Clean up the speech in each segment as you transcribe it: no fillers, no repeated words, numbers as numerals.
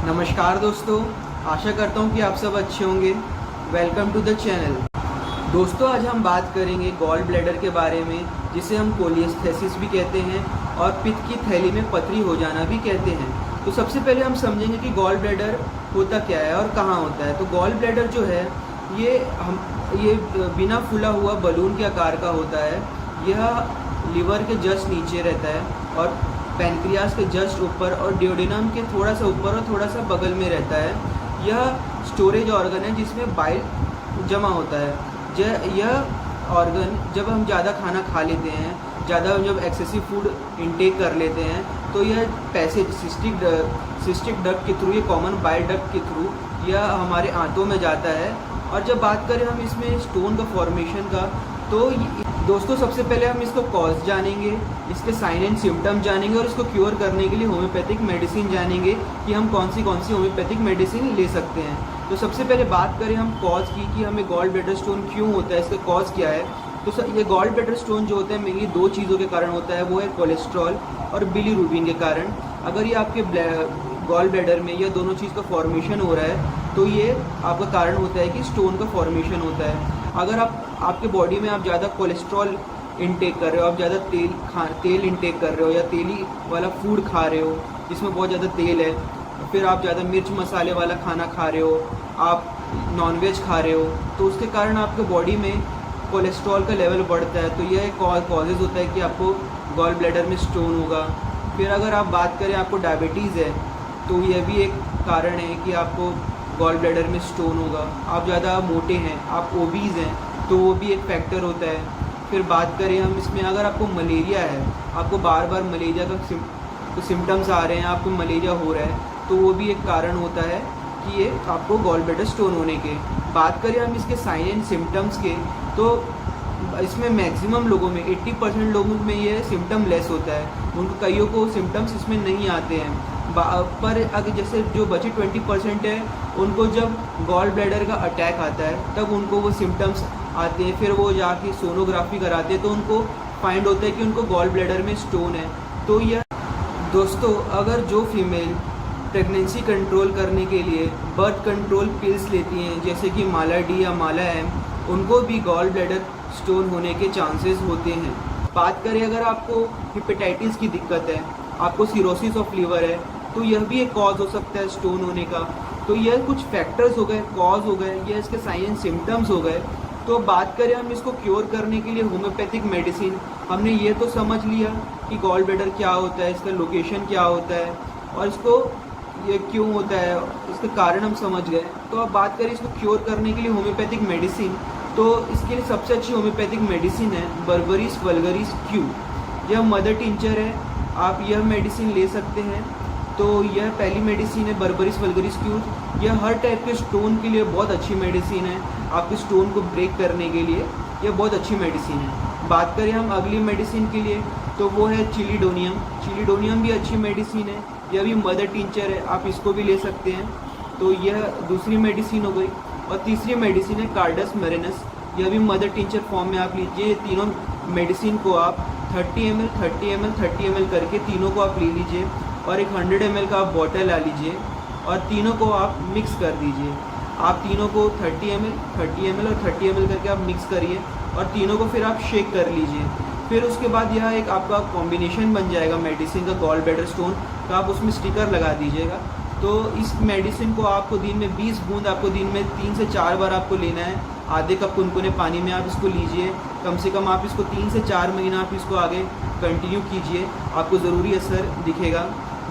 नमस्कार दोस्तों, आशा करता हूँ कि आप सब अच्छे होंगे। Welcome to the channel. दोस्तों, आज हम बात करेंगे गॉल ब्लैडर के बारे में, जिसे हम कोलिस्थेसिस भी कहते हैं और पित्त की थैली में पथरी हो जाना भी कहते हैं। तो सबसे पहले हम समझेंगे कि गॉल ब्लैडर होता क्या है और कहाँ होता है। तो गॉल ब्लैडर जो है ये बिना फूला हुआ बलून के आकार का होता है। यह लिवर के जस्ट नीचे रहता है और पैनक्रियास के जस्ट ऊपर और ड्यूडेनम के थोड़ा सा ऊपर और थोड़ा सा बगल में रहता है। यह स्टोरेज ऑर्गन है जिसमें बाइल जमा होता है। यह ऑर्गन जब हम ज़्यादा खाना खा लेते हैं, ज़्यादा जब एक्सेसिव फूड इनटेक कर लेते हैं, तो यह पैसेज सिस्टिक डक्ट के थ्रू, ये कॉमन बाइल डक्ट के थ्रू यह हमारे आंतों में जाता है। और जब बात करें हम इसमें स्टोन का फॉर्मेशन का, तो दोस्तों सबसे पहले हम इसको कॉज जानेंगे, इसके साइन एंड सिम्टम जानेंगे और इसको क्योर करने के लिए होम्योपैथिक मेडिसिन जानेंगे कि हम कौन सी होम्योपैथिक मेडिसिन ले सकते हैं। तो सबसे पहले बात करें हम कॉज की कि हमें गॉल ब्लैडर स्टोन क्यों होता है, इसका कॉज क्या है। तो ये गॉल ब्लैडर स्टोन जो होता है मेनली दो चीज़ों के कारण होता है, वो है कोलेस्ट्रॉल और बिलीरुबिन के कारण। अगर ये आपके गॉल ब्लैडर में यह दोनों चीज़ का फॉर्मेशन हो रहा है तो ये आपका कारण होता है कि स्टोन का फॉर्मेशन होता है। अगर आपके बॉडी में आप ज़्यादा कोलेस्ट्रॉल इनटेक कर रहे हो, आप ज़्यादा तेल इनटेक कर रहे हो या तेली वाला फूड खा रहे हो जिसमें बहुत ज़्यादा तेल है, फिर आप ज़्यादा मिर्च मसाले वाला खाना खा रहे हो, आप नॉनवेज खा रहे हो, तो उसके कारण आपके बॉडी में कोलेस्ट्रॉल का लेवल बढ़ता है। तो यह कॉजेज़ होता है कि आपको गॉल ब्लैडर में स्टोन होगा। फिर अगर आप बात करें आपको डायबिटीज़ है तो यह भी एक कारण है कि आपको गॉल ब्लैडर में स्टोन होगा। आप ज़्यादा मोटे हैं, आप ओबीज़ हैं, तो वो भी एक फैक्टर होता है। फिर बात करें हम इसमें, अगर आपको मलेरिया है, आपको बार बार मलेरिया का सिम्टम्स आ रहे हैं, आपको मलेरिया हो रहा है, तो वो भी एक कारण होता है कि ये आपको गॉल ब्लैडर स्टोन होने के। बात करें हम इसके साइन एंड सिम्टम्स के, तो इसमें मैक्सिमम लोगों में 80% लोगों में ये सिम्टम लेस होता है। उनको कईयों को सिम्टम्स इसमें नहीं आते हैं, पर अगर जैसे जो बचे 20% है उनको जब गॉल ब्लैडर का अटैक आता है तब उनको वो सिम्टम्स आते हैं। फिर वो जाके सोनोग्राफी कराते हैं तो उनको फाइंड होता है कि उनको गॉल ब्लैडर में स्टोन है। तो यह दोस्तों, अगर जो फीमेल प्रेगनेंसी कंट्रोल करने के लिए बर्थ कंट्रोल पिल्स लेती हैं जैसे कि माला डी या माला एम, उनको भी गॉल ब्लैडर स्टोन होने के चांसेस होते हैं। बात करें अगर आपको हेपेटाइटिस की दिक्कत है, आपको सिरोसिस ऑफ लीवर है, तो यह भी एक कॉज हो सकता है स्टोन होने का। तो यह कुछ फैक्टर्स हो गए, कॉज हो गए, यह इसके साइन एंड सिम्टम्स हो गए। तो बात करें हम इसको क्योर करने के लिए होम्योपैथिक मेडिसिन, हमने ये तो समझ लिया कि गॉल ब्लैडर क्या होता है, इसका लोकेशन क्या होता है और इसको ये क्यों होता है, इसका कारण हम समझ गए। तो अब बात करें इसको क्योर करने के लिए होम्योपैथिक मेडिसिन, तो इसके लिए सबसे अच्छी होम्योपैथिक मेडिसिन है बर्बरीज वल्गरिस क्यू। यह मदर टिंचर है, आप यह मेडिसिन ले सकते हैं। तो यह पहली मेडिसिन है बर्बरीज वल्गरिस क्यू। यह हर टाइप के स्टोन के लिए बहुत अच्छी मेडिसिन है, आपके स्टोन को ब्रेक करने के लिए यह बहुत अच्छी मेडिसिन है। बात करें हम अगली मेडिसिन के लिए, तो वो है चिलीडोनियम। चिलीडोनियम भी अच्छी मेडिसिन है, यह भी मदर टिंचर है, आप इसको भी ले सकते हैं। तो यह दूसरी मेडिसिन हो गई। और तीसरी मेडिसिन है कार्डस मेरिनस, यह भी मदर टिंचर फॉर्म में आप लीजिए। तीनों मेडिसिन को आप 30 ml 30 ml 30 ml करके तीनों को आप ले लीजिए और एक 100 ml का आप बॉटल ला लीजिए और तीनों को आप मिक्स कर दीजिए। आप तीनों को 30 ml और 30 ml करके आप मिक्स करिए और तीनों को फिर आप शेक कर लीजिए। फिर उसके बाद यह एक आपका कॉम्बिनेशन बन जाएगा मेडिसिन का गॉल ब्लैडर स्टोन का, आप उसमें स्टिकर लगा दीजिएगा। तो इस मेडिसिन को आपको दिन में 20 बूंद आपको दिन में 3 से 4 बार आपको लेना है। आधे कप कुनकुने पानी में आप इसको लीजिए, कम से कम आप इसको 3 से 4 महीना आप इसको आगे कंटिन्यू कीजिए, आपको ज़रूरी असर दिखेगा।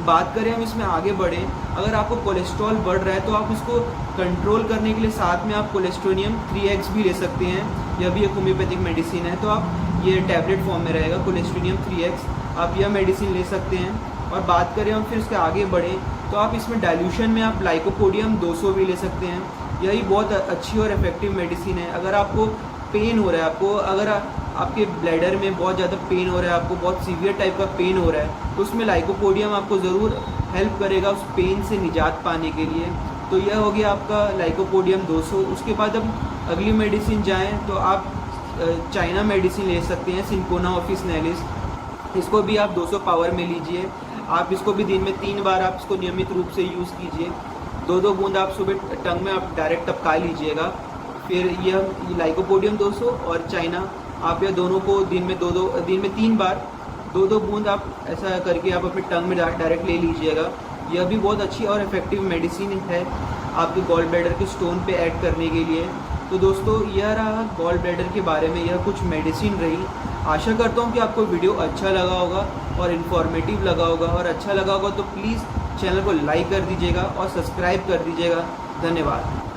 बात करें हम इसमें आगे बढ़ें, अगर आपको कोलेस्ट्रॉल बढ़ रहा है तो आप उसको कंट्रोल करने के लिए साथ में आप कोलेस्ट्रोनियम 3x भी ले सकते हैं, यह भी एक होम्योपैथिक मेडिसिन है। तो आप ये टैबलेट फॉर्म में रहेगा कोलेस्ट्रोनियम 3x, आप यह मेडिसिन ले सकते हैं। और बात करें हम फिर उसके आगे बढ़ें तो आप इसमें डाइल्यूशन में आप लाइकोपोडियम 200 भी ले सकते हैं, यही बहुत अच्छी और इफेक्टिव मेडिसिन है। अगर आपको पेन हो रहा है, अगर आपके ब्लैडर में बहुत ज़्यादा पेन हो रहा है, आपको बहुत सीवियर टाइप का पेन हो रहा है, तो उसमें लाइकोपोडियम आपको ज़रूर हेल्प करेगा उस पेन से निजात पाने के लिए। तो यह हो गया आपका लाइकोपोडियम 200। उसके बाद अब अगली मेडिसिन जाएँ तो आप चाइना मेडिसिन ले सकते हैं, सिंकोना ऑफिसनेलिस, इसको भी आप 200 पावर में लीजिए। आप इसको भी दिन में 3 बार आप इसको नियमित रूप से यूज़ कीजिए। 2-2 बूंद आप सुबह टंग में आप डायरेक्ट टपका लीजिएगा। फिर यह लाइकोपोडियम 200 और चाइना, आप यह दोनों को दिन में 3 बार 2-2 बूंद आप ऐसा करके आप अपने टंग में डायरेक्ट ले लीजिएगा। यह भी बहुत अच्छी और इफ़ेक्टिव मेडिसिन है आपके गॉल ब्लैडर के स्टोन पे ऐड करने के लिए। तो दोस्तों, यह रहा गॉल ब्लैडर के बारे में, यह कुछ मेडिसिन रही। आशा करता हूँ कि आपको वीडियो अच्छा लगा होगा और इन्फॉर्मेटिव लगा होगा, और अच्छा लगा होगा तो प्लीज़ चैनल को लाइक कर दीजिएगा और सब्सक्राइब कर दीजिएगा। धन्यवाद।